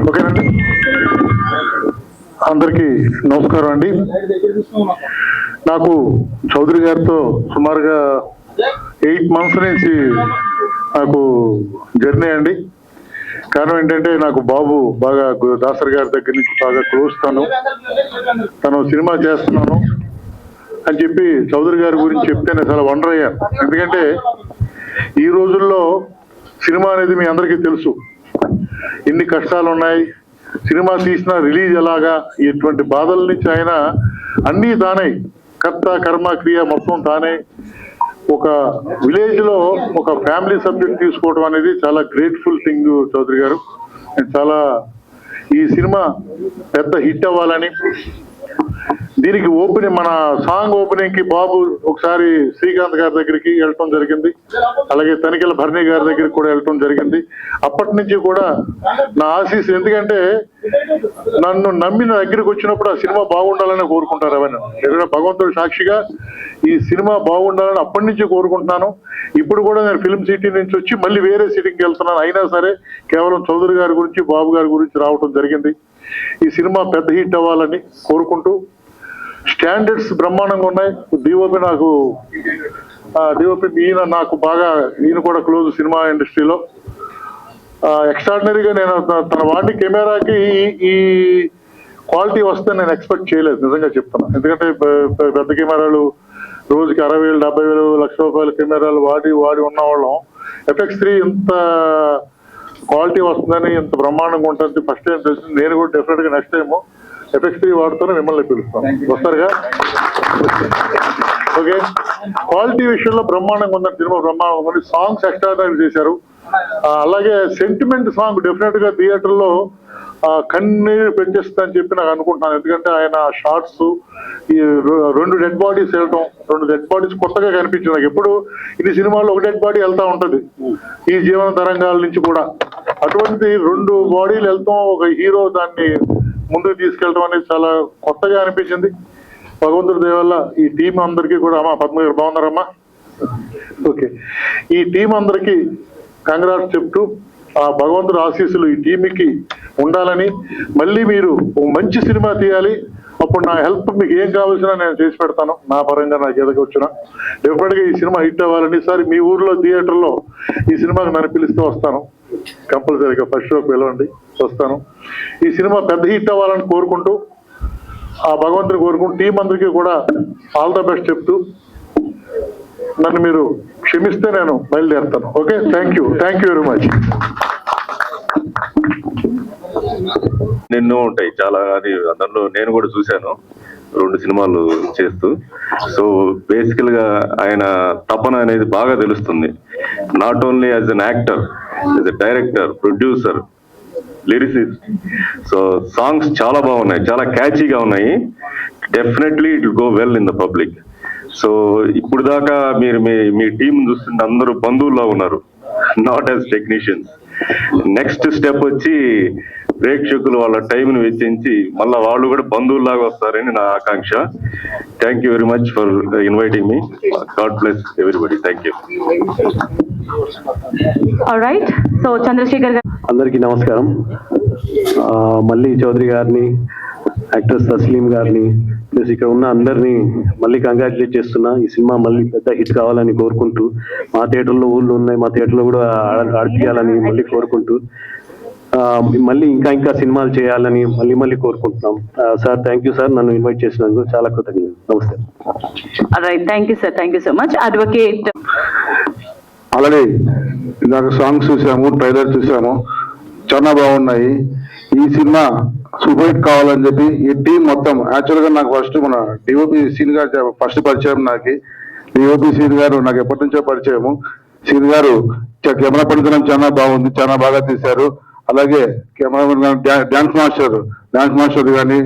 ఓకేనండి, అందరికీ నమస్కారం అండి. నాకు చౌదరి గారితో సుమారుగా 8 months నుంచి నాకు జర్నీ అండి. కారణం ఏంటంటే నాకు బాబు బాగా దాసరి గారి దగ్గర నుంచి బాగా క్లోజ్. తను సినిమా చేస్తున్నాను అని చెప్పి చౌదరి గారి గురించి చెప్తే నేను చాలా వండర్ అయ్యాను. ఎందుకంటే ఈ రోజుల్లో సినిమా అనేది మీ అందరికీ తెలుసు, ఎన్ని కష్టాలు ఉన్నాయి. సినిమా తీసిన రిలీజ్ ఎలాగా, ఇటువంటి బాధల నుంచి ఆయన అన్నీ తానే, కర్త కర్మ క్రియ మొత్తం తానే. ఒక విలేజ్ లో ఒక ఫ్యామిలీ సబ్జెక్ట్ తీసుకోవడం అనేది చాలా గ్రేట్ఫుల్ థింగ్ చౌదరి గారు. చాలా ఈ సినిమా పెద్ద హిట్ అవ్వాలని, దీనికి ఓపెనింగ్, మన సాంగ్ ఓపెనింగ్ కి బాబు ఒకసారి శ్రీకాంత్ గారి దగ్గరికి వెళ్ళటం జరిగింది, అలాగే తనికెళ్ళ భరణి గారి దగ్గరికి కూడా వెళ్ళటం జరిగింది. అప్పటి నుంచి కూడా నా ఆశీస్, ఎందుకంటే నన్ను నమ్మిన దగ్గరికి వచ్చినప్పుడు ఆ సినిమా బాగుండాలని కోరుకుంటారు. అవన్నీ ఎందుకంటే భగవంతుడు సాక్షిగా ఈ సినిమా బాగుండాలని అప్పటి నుంచి కోరుకుంటున్నాను. ఇప్పుడు కూడా నేను ఫిల్మ్ సిటీ నుంచి వచ్చి మళ్ళీ వేరే సిటీకి వెళ్తున్నాను. అయినా సరే కేవలం చౌదరి గారి గురించి, బాబు గారి గురించి రావటం జరిగింది. ఈ సినిమా పెద్ద హిట్ అవ్వాలని కోరుకుంటూ, స్టాండర్డ్స్ బ్రహ్మాండంగా ఉన్నాయి. డిఓపి ఈయన నాకు బాగా, ఈయన కూడా క్లోజ్ సినిమా ఇండస్ట్రీలో. ఎక్స్ట్రాడినరీగా నేను తన వాడిని కెమెరాకి ఈ క్వాలిటీ వస్తే నేను ఎక్స్పెక్ట్ చేయలేదు, నిజంగా చెప్తున్నా. ఎందుకంటే పెద్ద కెమెరాలు రోజుకి 60,000, 70,000, ₹1,00,000 కెమెరాలు వాడి ఉన్నవాళ్ళం FX3 ఇంత క్వాలిటీ వస్తుందని, ఇంత బ్రహ్మాండంగా ఉంటుంది ఫస్ట్ టైం తెలిసింది. నేను కూడా డెఫినెట్ గా నెక్స్ట్ టైం FX3 వాడుతూనే మిమ్మల్ని పిలుస్తాను, వస్తారుగా. ఓకే, క్వాలిటీ విషయంలో బ్రహ్మాండంగా ఉందని, సినిమా బ్రహ్మాండంగా ఉంది. సాంగ్స్ ఎక్స్ట్రాడినరీ చేశారు. అలాగే సెంటిమెంట్ సాంగ్ డెఫినెట్ గా థియేటర్ లో కన్నీరు పెట్టేస్తుందని చెప్పి నాకు అనుకుంటున్నాను. ఎందుకంటే ఆయన షార్ట్స్, ఈ 2 డెడ్ బాడీస్ వెళ్ళటం, 2 డెడ్ బాడీస్ కొత్తగా కనిపించింది నాకు. ఎప్పుడు ఇది సినిమాలో ఒక డెడ్ బాడీ వెళ్తా ఉంటది ఈ జీవన తరంగాల నుంచి కూడా, అటువంటి 2 బాడీలు వెళ్తాం, ఒక హీరో దాన్ని ముందుకు తీసుకెళ్ళడం అనేది చాలా కొత్తగా అనిపించింది. భగవంతుడి దయ వల్ల ఈ టీం అందరికీ కూడా, అమ్మా పద్మ గారు బాగున్నారమ్మా? ఓకే, ఈ టీం అందరికీ కంగ్రాట్స్ చెప్తూ, ఆ భగవంతుడి ఆశీస్సులు ఈ టీంకి ఉండాలని, మళ్ళీ మీరు మంచి సినిమా తీయాలి. అప్పుడు నా హెల్ప్ మీకు ఏం కావాల్సినా నేను చేసి పెడతాను, నా పరంగా నాకు ఎదగ వచ్చిన. డెఫినెట్ గా ఈ సినిమా హిట్ అవ్వాలని, సార్ మీ ఊర్లో థియేటర్లో ఈ సినిమాకి నన్ను పిలిస్తే వస్తాను, కంపల్సరీగా ఫస్ట్ షోకి పిలవండి, వస్తాను. ఈ సినిమా పెద్ద హిట్ అవ్వాలని కోరుకుంటూ, ఆ భగవంతుని కోరుకుంటూ, టీం అందరికీ కూడా ఆల్ ద బెస్ట్ చెప్తూ, నన్ను మీరు క్షమిస్తే నేను బయలుదేరుతాను. Okay, thank you very much. ఎన్నో ఉంటాయి చాలా, అది అందులో నేను కూడా చూశాను 2 సినిమాలు చేస్తూ. సో బేసికల్ గా ఆయన తపన అనేది బాగా తెలుస్తుంది. Not only as an actor, as a director, producer, lyricist. So songs చాలా బాగున్నాయి, చాలా క్యాచీగా ఉన్నాయి. Definitely it will go well in the public. So ఇప్పుడు దాకా మీరు మీ టీం చూస్తుంటే అందరూ బంధువుల్లో ఉన్నారు, not as technicians. Next step వచ్చి ప్రేక్షకులు వాళ్ళ టైంని వెచ్చించి మళ్ళీ వాళ్ళు కూడా బంధువుల్లాగా వస్తారని నా ఆకాంక్ష. Thank you very much for inviting me. God bless everybody. Thank you. Alright, so Chandrasekhar గారు అందరికీ నమస్కారం. మళ్ళీ చౌదరి గారిని, యాక్ట్రెస్ తస్లీం గారిని, ప్లస్ ఇక్కడ ఉన్న అందరినీ మళ్ళీ కంగ్రాచులేట్ చేస్తున్నా. ఈ సినిమా మళ్ళీ పెద్ద హిట్ కావాలని కోరుకుంటూ, మా థియేటర్లో ఊళ్ళు ఉన్నాయి, మా థియేటర్లో కూడా ఆడిపియాలని మళ్ళీ కోరుకుంటూ, మళ్ళీ ఇంకా సినిమాలు చేయాలని మళ్ళీ కోరుకుంటున్నాం. సార్ థ్యాంక్ యూ సార్, నన్ను ఇన్వైట్ చేసినందుకు చాలా కృతజ్ఞతలు. నమస్తే. Thank you sir, thank you so much. Advocate అలాగే నాకు సాంగ్స్ చూసాము, ట్రైలర్ చూసాము, చాలా బాగున్నాయి. ఈ సినిమా సూపర్ హిట్ కావాలని చెప్పి ఈ టీం మొత్తం, యాక్చువల్ గా నాకు ఫస్ట్ మన డిఓపి సీన్ గారు ఫస్ట్ పరిచయం. నాకు డిఓపి సీన్ గారు నాకు ఎప్పటి నుంచో పరిచయము. సీన్ గారు కెమెరా పనితనం చాలా బాగుంది, చాలా బాగా తీశారు. అలాగే కెమెరా డాన్స్ మాస్టర్ కానీ,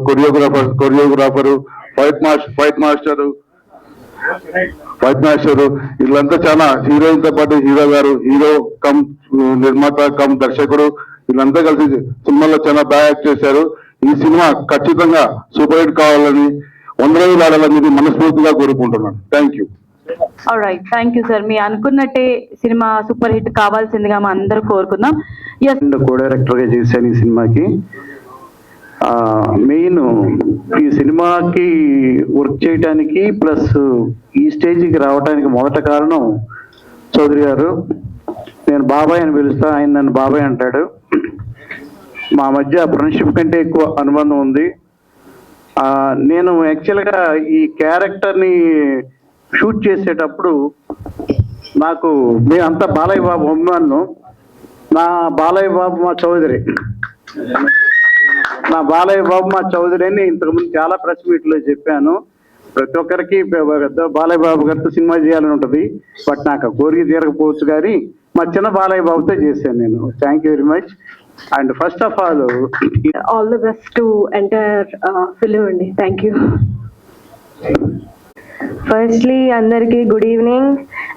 కొరియోగ్రాఫరు, ఫైట్ మాస్టర్ వీళ్ళంతా చాలా, హీరోయిన్ తో పాటు హీరో గారు, హీరో కమ్ నిర్మాత కమ్ దర్శకుడు, వీళ్ళంతా కలిసి సినిమాలో చాలా బాగా యాక్ట్ చేశారు. ఈ సినిమా ఖచ్చితంగా సూపర్ హిట్ కావాలని, 100 రోజులు ఆడాలని మనస్ఫూర్తిగా కోరుకుంటున్నాను. Thank you. Right, thank you sir. మీ అనుకున్నట్టే సినిమా సూపర్ హిట్ కావాల్సిందిగా మా అందరూ కోరుకుందాం. ఎస్, కో డైరెక్టర్ గా చేశాను ఈ సినిమాకి. మెయిన్ ఈ సినిమాకి వర్క్ చేయడానికి ప్లస్ ఈ స్టేజ్కి రావడానికి మొదట కారణం చౌదరి గారు. నేను బాబాయ్ అని పిలుస్తా, ఆయన నన్ను బాబాయ్ అంటాడు. మా మధ్య ఫ్రెండ్షిప్ కంటే ఎక్కువ అనుబంధం ఉంది. నేను యాక్చువల్గా ఈ క్యారెక్టర్ని షూట్ చేసేటప్పుడు నాకు మేమంతా బాలయ్య బాబు అభిమానులు. నా బాలయ్య బాబు మా చౌదరి అని ఇంతకుముందు చాలా ప్రెస్ మీట్లో చెప్పాను. ప్రతి ఒక్కరికి బాలయ్య బాబు గారితో సినిమా చేయాలని ఉంటుంది, బట్ నాకు కోరిక తీరకపోవచ్చు. కానీ మా చిన్న బాలయ్య బాబుతో చేశాను నేను. Thank you very much. And first of all the best to entire film అండి. Thank you. Firstly, andarki good evening,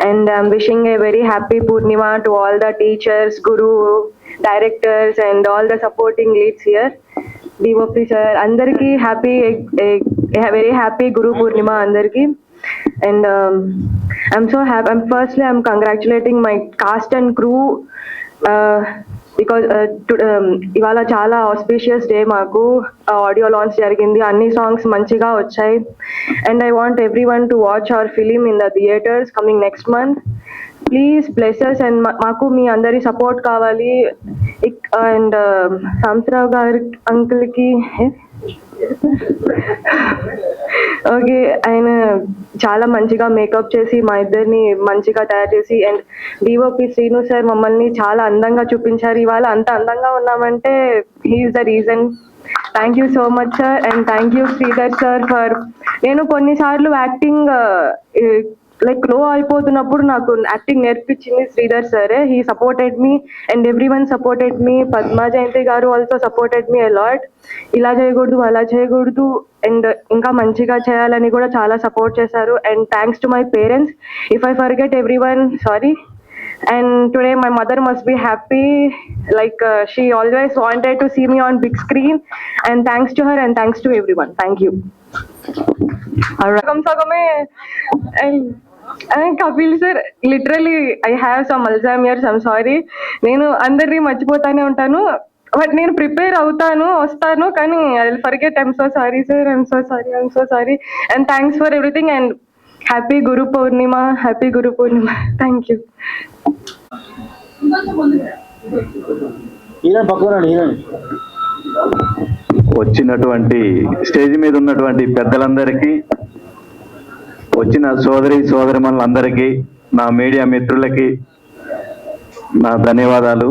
and I'm wishing a very happy Purnima to all the teachers, guru, directors, and all the supporting leads here. DOP sir, andarki happy, a very happy Guru Purnima andarki. And I'm so happy. I'm congratulating my cast and crew because ఇవాళ చాలా auspicious day. మాకు audio launch జరిగింది, అన్ని songs మంచిగా వచ్చాయి. And I want every one to watch hour film in the theatres coming next month. Please blesses. And మాకు మీ అందరి support కావాలి. అండ్ సాంసరావు గారి అంకుల్కి ఓకే, ఆయన చాలా మంచిగా మేకప్ చేసి మా ఇద్దరిని మంచిగా తయారు చేసి, అండ్ డిఓపి శ్రీను సార్ మమ్మల్ని చాలా అందంగా చూపించారు. ఇవాళ అంత అందంగా ఉన్నామంటే he is the reason. Thank you so much sir. And thank you Sridhar sir for, నేను కొన్నిసార్లు యాక్టింగ్ లైక్ లో అయిపోతున్నప్పుడు నాకు యాక్టింగ్ నేర్పించింది శ్రీధర్ సరే. He supported me and everyone supported me. Padma Jayanthi గారు ఆల్సో సపోర్టెడ్ మీ అలాట్. ఇలా చేయకూడదు, అలా చేయకూడదు, అండ్ ఇంకా మంచిగా చేయాలని కూడా చాలా సపోర్ట్ చేశారు. And thanks to my parents. If I forget every one, sorry. And today my mother must be happy, like she always wanted to see me on big screen, and thanks to her and thanks to everyone. Thank you. And Kapil sir, literally I have some Alzheimer's, I'm sorry. నేను అందరినీ మర్చిపోతానే ఉంటాను, but నేను prepare అవుతాను, వస్తాను, కానీ I will forget. I'm so sorry sir, I'm so sorry. And thanks for everything. And happy Guru Purnima, happy Guru Purnima. Thank you. వచ్చినటువంటి stage మీద ఉన్నటువంటి పెద్దలందరికీ, వచ్చిన సోదరిమణులందరికీ, నా మీడియా మిత్రులకి నా ధన్యవాదాలు.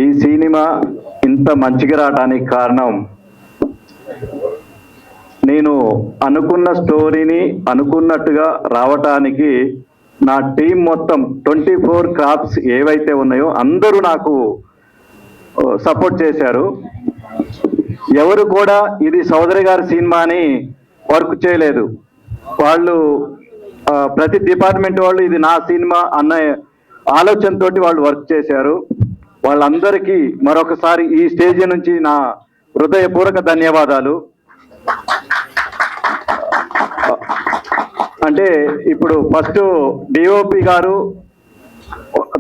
ఈ సినిమా ఇంత మంచిగా రావడానికి కారణం, నేను అనుకున్న స్టోరీని అనుకున్నట్టుగా రావటానికి నా టీం మొత్తం 24 క్రాఫ్ట్స్ ఏవైతే ఉన్నాయో అందరూ నాకు సపోర్ట్ చేశారు. ఎవరు కూడా ఇది చౌదరి గారి సినిమా అని వర్క్ చేయలేదు. వాళ్ళు ప్రతి డిపార్ట్మెంట్ వాళ్ళు ఇది నా సినిమా అన్న ఆలోచనతోటి వాళ్ళు వర్క్ చేశారు. వాళ్ళందరికీ మరొకసారి ఈ స్టేజ్ నుంచి నా హృదయపూర్వక ధన్యవాదాలు. అంటే ఇప్పుడు ఫస్ట్ డిఓపి గారు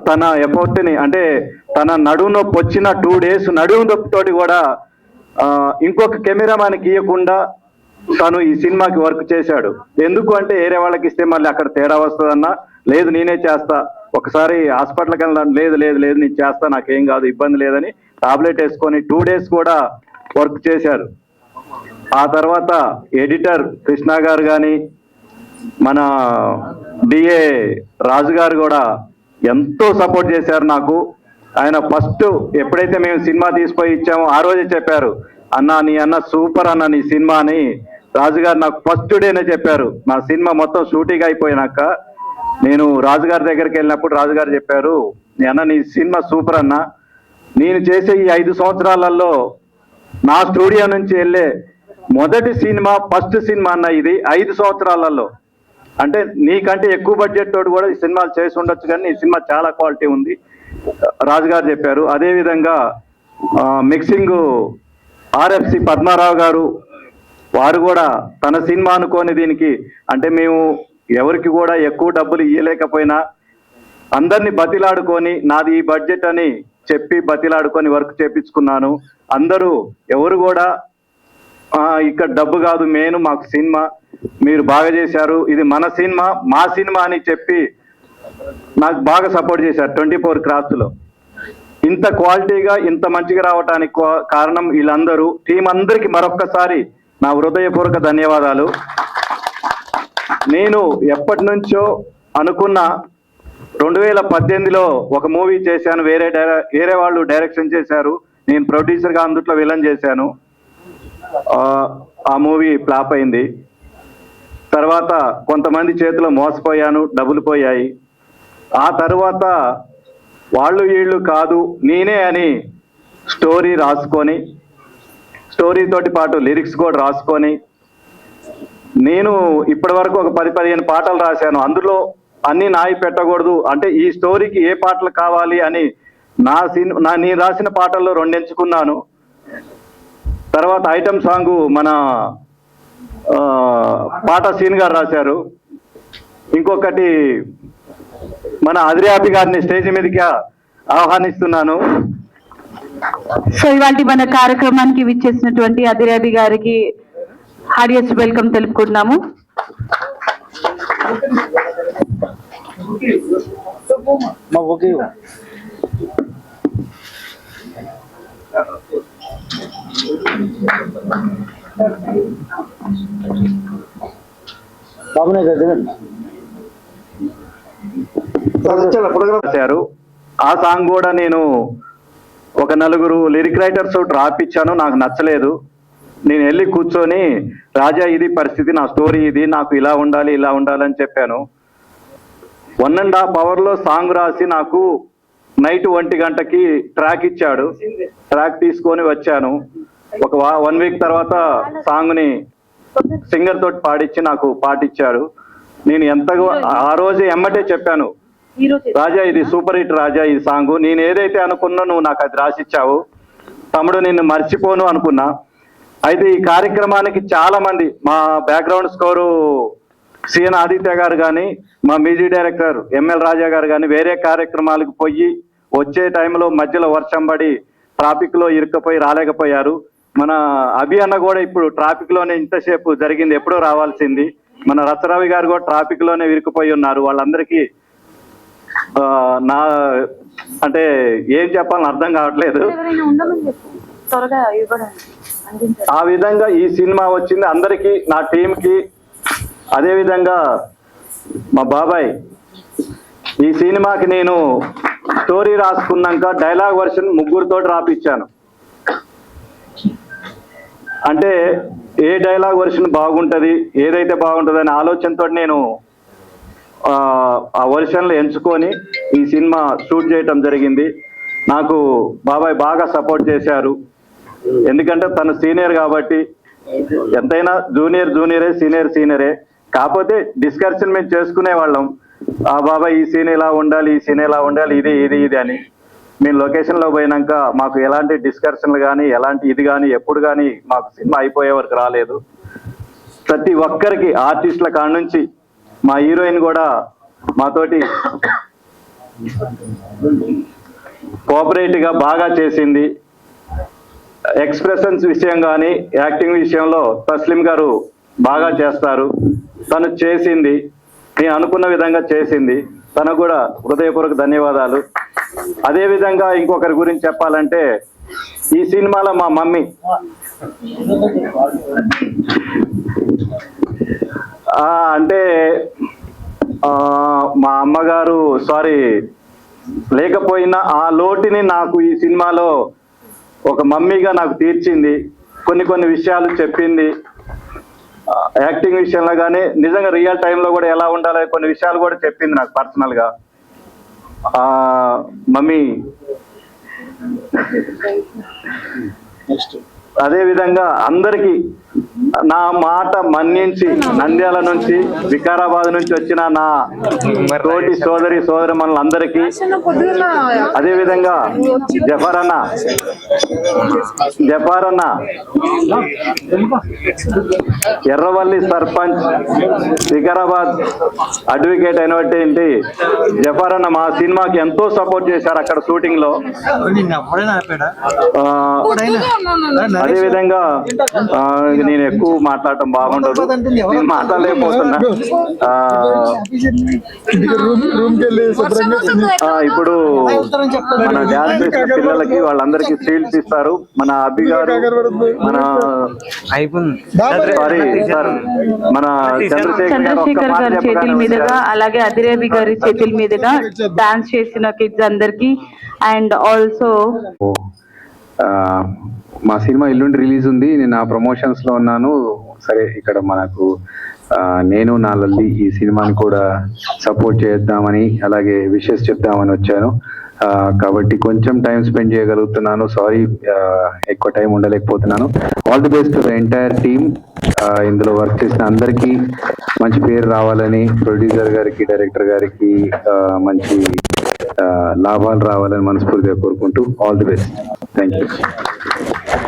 తన ఎఫర్ట్ని, అంటే తన నడుము నొప్పి వచ్చిన 2 days నడుము నొప్పితోటి కూడా ఇంకొక కెమెరామాన్కి ఇవ్వకుండా తను ఈ సినిమాకి వర్క్ చేశాడు. ఎందుకు అంటే వేరే వాళ్ళకి ఇస్తే మళ్ళీ అక్కడ తేడా వస్తుందన్నా, లేదు నేనే చేస్తా, ఒకసారి హాస్పిటల్కి వెళ్ళాను, లేదు లేదు లేదు నేను చేస్తా, నాకేం కాదు, ఇబ్బంది లేదని టాబ్లెట్ వేసుకొని 2 days కూడా వర్క్ చేశారు. ఆ తర్వాత ఎడిటర్ కృష్ణ గారు కానీ, మన డిఏ రాజు గారు కూడా ఎంతో సపోర్ట్ చేశారు నాకు. ఆయన ఫస్ట్ ఎప్పుడైతే మేము సినిమా తీసిపోయి ఇచ్చామో ఆ రోజే చెప్పారు, అన్న నీ అన్న సూపర్ అన్న నీ సినిమా అని రాజుగారు నాకు ఫస్ట్ డేనే చెప్పారు. నా సినిమా మొత్తం షూటింగ్ అయిపోయినాక నేను రాజుగారి దగ్గరికి వెళ్ళినప్పుడు రాజుగారు చెప్పారు, నీ అన్న నీ సినిమా సూపర్ అన్న, నేను చేసే ఈ 5 సంవత్సరాలలో నా స్టూడియో నుంచి వెళ్ళే మొదటి సినిమా, ఫస్ట్ సినిమా అన్న ఇది 5 సంవత్సరాలలో. అంటే నీకంటే ఎక్కువ బడ్జెట్ తోటి కూడా ఈ సినిమాలు చేసి ఉండొచ్చు, కానీ ఈ సినిమా చాలా క్వాలిటీ ఉంది రాజుగారు చెప్పారు. అదేవిధంగా మిక్సింగ్ ఆర్ఎఫ్సి పద్మారావు గారు, వారు కూడా తన సినిమా అనుకోని దీనికి, అంటే మేము ఎవరికి కూడా ఎక్కువ డబ్బులు ఇవ్వలేకపోయినా అందరినీ బతిలాడుకొని నాది ఈ బడ్జెట్ అని చెప్పి బతిలాడుకొని వర్క్ చేపించుకున్నాను. అందరూ ఎవరు కూడా ఇక్కడ డబ్బు కాదు మెయిన్, మాకు సినిమా మీరు బాగా చేశారు, ఇది మన సినిమా మా సినిమా అని చెప్పి నాకు బాగా సపోర్ట్ చేశారు 24 క్రాఫ్ట్స్లో. ఇంత క్వాలిటీగా ఇంత మంచిగా రావడానికి కారణం వీళ్ళందరూ, టీం అందరికీ మరొక్కసారి నా హృదయపూర్వక ధన్యవాదాలు. నేను ఎప్పటి నుంచో అనుకున్న 2018లో ఒక మూవీ చేశాను, వేరే వాళ్ళు డైరెక్షన్ చేశారు, నేను ప్రొడ్యూసర్గా అందుట్లో విలన్ చేశాను. ఆ మూవీ ఫ్లాప్ అయింది. తర్వాత కొంతమంది చేతిలో మోసపోయాను, డబ్బులు పోయాయి. ఆ తర్వాత వాళ్ళు వీళ్ళు కాదు నేనే అని స్టోరీ రాసుకొని, స్టోరీతోటి పాటు లిరిక్స్ కూడా రాసుకొని, నేను ఇప్పటి వరకు ఒక 10-15 పాటలు రాశాను. అందులో అన్ని నాయి పెట్టకూడదు, అంటే ఈ స్టోరీకి ఏ పాటలు కావాలి అని నేను రాసిన పాటల్లో 2 ఎంచుకున్నాను. తర్వాత ఐటమ్ సాంగ్ మన పాట సీన్ గారు రాశారు. ఇంకొకటి మన అదిరాపి గారిని స్టేజ్ మీదకి ఆహ్వానిస్తున్నాను. సో ఇవాళ మన కార్యక్రమానికి విచ్చేసినటువంటి అదిరాబి గారికి హార్డియస్ట్ వెల్కమ్ తెలుపుకుంటున్నాము. రాశారు. ఆ సాంగ్ కూడా నేను ఒక 4 లిరిక్ రైటర్స్ రాపిచ్చాను, నాకు నచ్చలేదు. నేను వెళ్ళి కూర్చొని రాజా ఇది పరిస్థితి, నా స్టోరీ ఇది, నాకు ఇలా ఉండాలని చెప్పాను. 1.5 అవర్లో సాంగ్ రాసి నాకు నైట్ 1 గంటకి ట్రాక్ ఇచ్చాడు. ట్రాక్ తీసుకొని వచ్చాను. ఒక 1 వీక్ తర్వాత సాంగ్ని సింగర్ తోటి పాడించి నాకు పాటిచ్చాడు. నేను ఎంతగా ఆ రోజు ఎమ్మటే చెప్పాను, రాజా ఇది సూపర్ హిట్ రాజా ఈ సాంగ్, నేను ఏదైతే అనుకున్నా నువ్వు నాకు అది రాసిచ్చావు తమ్ముడు, నిన్ను మర్చిపోను అనుకున్నా. అయితే ఈ కార్యక్రమానికి చాలా మంది మా బ్యాక్గ్రౌండ్ స్కోరు సిఎన్ ఆదిత్య గారు కానీ, మా మ్యూజిక్ డైరెక్టర్ ఎంఎల్ రాజా గారు కానీ వేరే కార్యక్రమాలకు పోయి వచ్చే టైంలో మధ్యలో వర్షం పడి ట్రాఫిక్ లో ఇరుక్కపోయి రాలేకపోయారు. మన అభి అన్న కూడా ఇప్పుడు ట్రాఫిక్ లోనే ఇంతసేపు జరిగింది, ఎప్పుడో రావాల్సింది. మన రచ్చరవి గారు కూడా ట్రాఫిక్ లోనే ఇరుక్కుపోయి ఉన్నారు. వాళ్ళందరికీ నా అంటే ఏం చెప్పాలని అర్థం కావట్లేదు. ఆ విధంగా ఈ సినిమా వచ్చింది అందరికీ, నా టీంకి. అదే విధంగా మా బాబాయ్ ఈ సినిమాకి నేను స్టోరీ రాసుకున్నాక డైలాగ్ వర్షన్ 3 తోటి రాపిచ్చాను. అంటే ఏ డైలాగ్ వర్షన్ బాగుంటుంది, ఏదైతే బాగుంటుంది అనే ఆలోచనతో నేను ఆ వర్షన్లు ఎంచుకొని ఈ సినిమా షూట్ చేయటం జరిగింది. నాకు బాబాయ్ బాగా సపోర్ట్ చేశారు. ఎందుకంటే తను సీనియర్ కాబట్టి, ఎంతైనా జూనియరే సీనియరే. కాకపోతే డిస్కషన్ మేము చేసుకునే వాళ్ళం, ఆ బాబాయ్ ఈ సీన్ ఇలా ఉండాలి, ఈ సీన్ ఇలా ఉండాలి, ఇది అని. మేము లొకేషన్లో పోయినాక మాకు ఎలాంటి డిస్కషన్లు కానీ ఎలాంటి ఇది కానీ ఎప్పుడు కానీ మాకు సినిమా అయిపోయే వరకు రాలేదు. ప్రతి ఒక్కరికి ఆర్టిస్టుల కాడ నుంచి మా హీరోయిన్ కూడా మాతోటి కోఆపరేటివ్గా బాగా చేసింది. ఎక్స్ప్రెషన్స్ విషయం కానీ యాక్టింగ్ విషయంలో తస్లిం గారు బాగా చేస్తారు. తను చేసింది, నేను అనుకున్న విధంగా చేసింది. తనకు కూడా హృదయపూర్వక ధన్యవాదాలు. అదే విధంగా ఇంకొకరి గురించి చెప్పాలంటే ఈ సినిమాలో మా మమ్మీ అంటే మా అమ్మగారు లేకపోయినా ఆ లోటుని నాకు ఈ సినిమాలో ఒక మమ్మీగా నాకు తీర్చింది. కొన్ని విషయాలు చెప్పింది. యాక్టింగ్ విషయంలో కానీ నిజంగా రియల్ టైంలో కూడా ఎలా ఉండాలి కొన్ని విషయాలు కూడా చెప్పింది నాకు పర్సనల్గా. మమ్మీ అదే విధంగా అందరికీ నా మాట మన్నించి నంద్యాల నుంచి వికారాబాద్ నుంచి వచ్చిన నా తోటి సోదరమణులందరికీ, అదేవిధంగా జఫర్ అన్న ఎర్రవల్లి సర్పంచ్, వికారాబాద్ అడ్వకేట్ అయినటువంటి జఫర్ అన్న మా సినిమాకి ఎంతో సపోర్ట్ చేశారు అక్కడ షూటింగ్ లో. అదేవిధంగా నేను ఎక్కువ మాట్లాడటం బాగుండదు, నేను మాట్లాడలేకపోతున్నా. ఇప్పుడు మన డాన్స్ చేసిన పిల్లలకి వాళ్ళందరికీ షీల్డ్స్ ఇస్తారు. మన అభి గారు, మన సారీ మన చంద్రశేఖర్ గారి చేతుల మీదుగా, అలాగే అదిరేవి గారి చేతుల మీదుగా డాన్స్ చేసిన కిడ్స్ అందరికి, అండ్ ఆల్సో మా సినిమా ఎల్లుండి రిలీజ్ ఉంది. నేను ఆ ప్రమోషన్స్ లో ఉన్నాను. సరే, ఇక్కడ మనకు నేను నా లల్లి ఈ సినిమాని కూడా సపోర్ట్ చేద్దామని, అలాగే విషెస్ చెప్దామని వచ్చాను. కాబట్టి కొంచెం టైం స్పెండ్ చేయగలుగుతున్నాను. సారీ, ఎక్కువ టైం ఉండలేకపోతున్నాను. All the best to the entire team. ఇందులో వర్క్ చేసిన అందరికీ మంచి పేరు రావాలని, ప్రొడ్యూసర్ గారికి, డైరెక్టర్ గారికి మంచి లాభాలు రావాలని మనస్ఫూర్తిగా కోరుకుంటూ all the best. Thank you.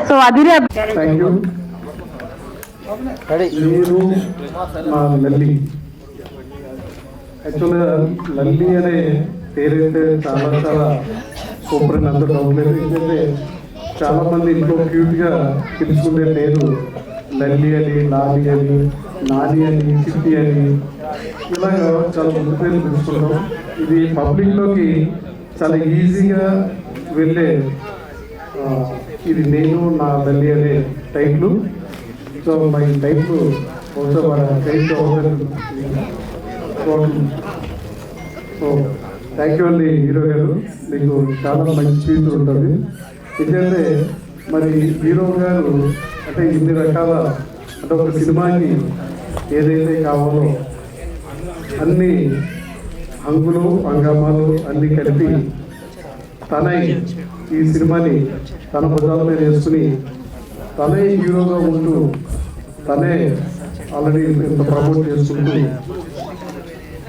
So అదిరే థ్యాంక్ యూ. మీరు మా లల్లి, యాక్చువల్గా లల్లి అనే పేరైతే చాలా సూపర్ అని అందరూ డౌట్లేదు. ఎందుకంటే చాలా మంది ఇంకో క్యూట్గా పిలుచుకునే పేరు లల్లి అని, లాలి అని, నాని అని, చిట్టి అని, ఇలాగ చాలా ముందు పేర్లు పిలుచుకుంటాం. ఇది పబ్లిక్లోకి చాలా ఈజీగా వెళ్ళే ఇది నేను నా లల్లి అనే టైటిల్. సో మై టైటిల్ బహుశా మన టైటిల్ సో థ్యాంక్ యూ అండి హీరో గారు, మీకు చాలా మంచి ఫ్యూచర్ ఉంటుంది. ఎందుకంటే మరి హీరో గారు అంటే ఇన్ని రకాల, అంటే ఒక సినిమాకి ఏదైతే కావాలో అన్ని హంగులు హంగామాలు అన్నీ కలిపి తనే ఈ సినిమాని తన భుజాల మీద వేసుకుని తనే హీరోగా ఉంటూ తనే ఆల్రెడీ ఇంత ప్రమోట్ చేసుకుంటూ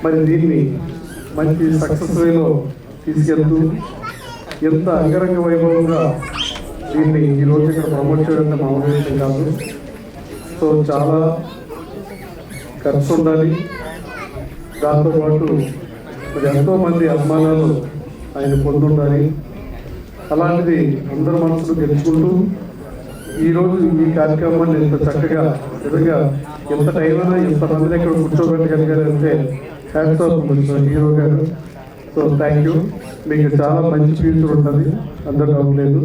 మరి దీన్ని మంచి సక్సెస్ వేలో తీసుకెళ్తూ ఎంత అంగరంగ వైభవంగా దీన్ని ఈరోజు ఇక్కడ ప్రమోట్ చేయడం మామూలు విషయం కాదు. సో చాలా ఖర్చు ఉండాలి. దాంతోపాటు మరి ఎంతోమంది అభిమానాలు ఆయన పొందుండాలి. అలాంటిది అందరి మనసులు గెలుచుకుంటూ ఈరోజు ఈ కార్యక్రమాన్ని ఎంత చక్కగా నిజంగా ఎంత టైం అయినా ఎంతమందిని ఇక్కడ కూర్చోబెట్టగలిగారంటే హ్యాట్స్ ఆఫ్ హీరో గారు. So thank you. మీకు చాలా మంచి ఫ్యూచర్ ఉంటుంది, అందరూ డౌట్లేదు.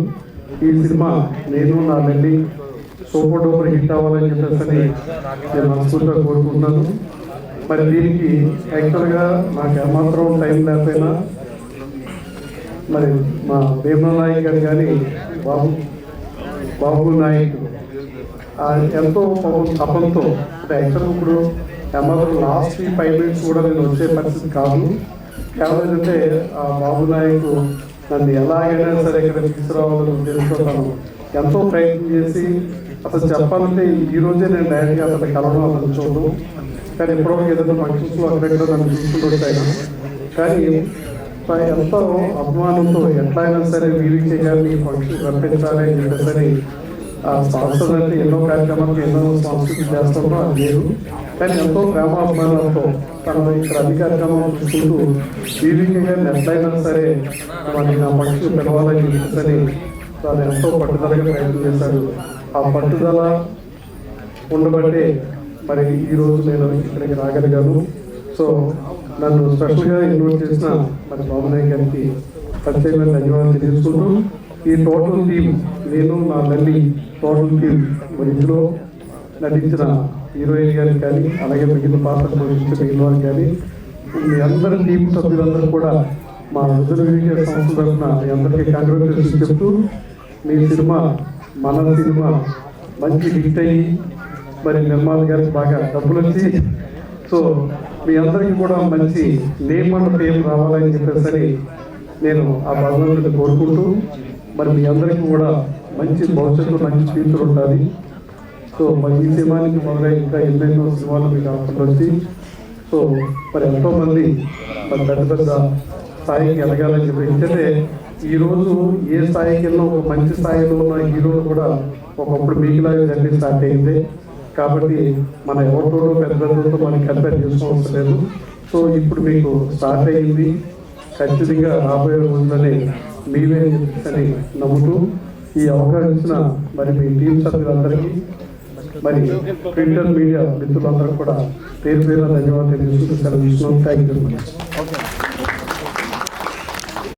ఈ సినిమా నేను నా లల్లి సూపర్ డూపర్ హిట్ అవ్వాలని చెప్పేసి నేను మనస్ఫూర్తిగా కోరుకుంటున్నాను. మరి దీనికి యాక్చువల్గా నాకు ఏమాత్రం టైం లేకపోయినా మరి మా భీమా నాయక్ గారు కానీ బాబు నాయక్ ఎంతో తపంతో, అంటే యాక్చువల్గా ఇప్పుడు ఏమాత్రం లాస్ట్ 5 minutes కూడా నేను వచ్చే పరిస్థితి కాదు. కేవలం ఏంటంటే ఆ బాబు నాయక్ నన్ను ఎలాగైనా సరే ఇక్కడ తీసుకురావాలని తెలుసుకుంటాను. ఎంతో ప్రయత్నం చేసి అసలు చెప్పాలంటే ఈ రోజే నేను డైరెక్ట్గా అతను కలవడం, అతను చూడడం. కానీ ఎప్పుడో ఏదైనా ఫంక్షన్స్లో అక్కడెక్కడ నన్ను చూసుకుంటూ ఉంటాను. కానీ ఎంతో అభిమానంతో ఎట్లయినా సరే వీరికి చేయాలి, ఫంక్షన్ రప్పించాలి అని చెప్పేసి స్పాన్సర్ అంటే ఎన్నో కార్యక్రమాలకు ఎన్నో స్పాన్సర్ చేస్తుంటాం, అది లేదు. కానీ ఎంతో ప్రేమ అభిమానంతో తను ఇక్కడ అన్ని కార్యక్రమాలు చూసుకుంటూ వీరికి గారిని ఎట్లయినా సరే మనకి నా ఫంక్షన్ పిలవాలని చెప్పేసి తను ఎంతో పట్టుదలగా ప్రయత్నం చేశాడు. ఆ పట్టుదల ఉండబట్టే మరి ఈరోజు నేను ఇక్కడికి రాగలిగాను. సో నన్ను స్పెషల్గా ఇన్వైట్ చేసిన మరి బాబునాయక్ గారికి ప్రత్యేకమైన ధన్యవాదాలు తెలుసుకుంటూ ఈ టోటల్ టీమ్, నేను నా లల్లి టోటల్ టీమ్, మరి ఇందులో నటించిన హీరోయిన్ గారికి కానీ అలాగే మిగిలిన పాత్ర పోషించిన మిగిలిన వారికి కానీ మీ అందరి టీం సభ్యులందరూ కూడా మా రిజర్వ్ సంస్థ తరఫున మీ అందరికీ కంగ్రాచులేషన్స్ చెప్తూ మీ సినిమా మన సినిమా మంచి హిట్ అయ్యి మరి నిర్మాత గారికి బాగా డబ్బులు వచ్చి సో మీ అందరికీ కూడా మంచి నేమ్ అండ్ ఫేమ్ రావాలని చెప్పేసి నేను ఆ భగవంతుడిని కోరుకుంటూ మరి మీ అందరికీ కూడా మంచి భవిష్యత్తు మంచి ఫ్యూచర్ ఉండాలి. సో మరి ఈ సినిమానికి మొదలై ఇంకా ఎన్నెన్నో సినిమాలు మీకు అవసరం వచ్చి సో మరి ఎంతోమంది మరి పెద్ద పెద్ద స్థాయికి ఎదగాలని చెప్పి ఎందుకంటే ఈరోజు ఏ స్థాయికి వెళ్ళినా ఒక మంచి స్థాయిలో ఉన్న హీరోలు కూడా ఒకప్పుడు మీకులాగా జర్నీ స్టార్ట్ అయింది. కాబట్టి మన ఎవరితో పెద్ద పెద్దతో మనం కంపేర్ చేసుకోవాల్సిన లేదు. సో ఇప్పుడు మీకు స్టార్ట్ అయింది, ఖచ్చితంగా రాబోయే రోజులని మీవే అని నమ్ముతూ ఈ అవకాశం ఇచ్చిన మరి మీ టీం సభ్యులందరికీ మరి ప్రింటర్ మీడియా మిత్రులందరూ కూడా పేరు పేరు ధన్యవాదాలు తెలుసుకుంటూ సెలవు. Thank you.